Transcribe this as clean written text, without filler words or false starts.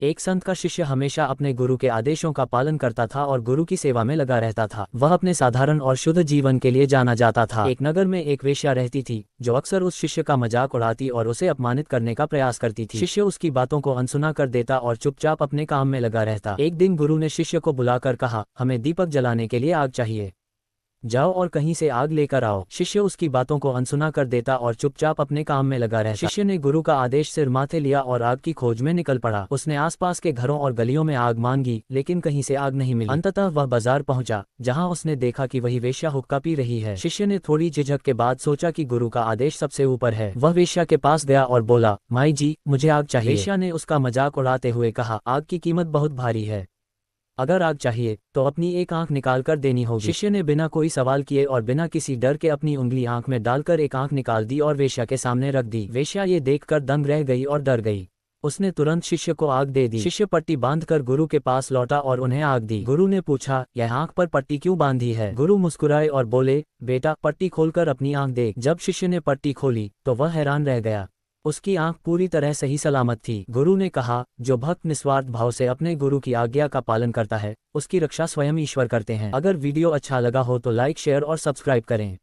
एक संत का शिष्य हमेशा अपने गुरु के आदेशों का पालन करता था और गुरु की सेवा में लगा रहता था। वह अपने साधारण और शुद्ध जीवन के लिए जाना जाता था। एक नगर में एक वेश्या रहती थी जो अक्सर उस शिष्य का मजाक उड़ाती और उसे अपमानित करने का प्रयास करती थी। शिष्य उसकी बातों को अनसुना कर देता और चुपचाप अपने काम में लगा रहता। एक दिन गुरु ने शिष्य को बुलाकर कहा, हमें दीपक जलाने के लिए आग चाहिए, जाओ और कहीं से आग लेकर आओ। शिष्य उसकी बातों को अनसुना कर देता और चुपचाप अपने काम में लगा रहता। शिष्य ने गुरु का आदेश सिर माथे लिया और आग की खोज में निकल पड़ा। उसने आसपास के घरों और गलियों में आग मांगी, लेकिन कहीं से आग नहीं मिली। अंततः वह बाजार पहुंचा, जहां उसने देखा कि वही वेश्या हुक्का पी रही है। शिष्य ने थोड़ी झिझक के बाद सोचा कि गुरु का आदेश सबसे ऊपर है। वह वेश्या के पास गया और बोला, माई जी, मुझे आग चाहिए। वेश्या ने उसका मजाक उड़ाते हुए कहा, आग की कीमत बहुत भारी है, अगर आग चाहिए तो अपनी एक आंख निकाल कर देनी होगी। शिष्य ने बिना कोई सवाल किए और बिना किसी डर के अपनी उंगली आंख में डालकर एक आंख निकाल दी और वेश्या के सामने रख दी। वेश्या ये देखकर दंग रह गई और डर गई। उसने तुरंत शिष्य को आग दे दी। शिष्य पट्टी बांधकर गुरु के पास लौटा और उन्हें आग दी। गुरु ने पूछा, यह आंख पर पट्टी क्यों बांधी है? गुरु मुस्कुराए और बोले, बेटा, पट्टी खोलकर अपनी आंख देख। जब शिष्य ने पट्टी खोली तो वह हैरान रह गया। उसकी आंख पूरी तरह सही सलामत थी। गुरु ने कहा, जो भक्त निस्वार्थ भाव से अपने गुरु की आज्ञा का पालन करता है, उसकी रक्षा स्वयं ईश्वर करते हैं। अगर वीडियो अच्छा लगा हो तो लाइक, शेयर और सब्सक्राइब करें।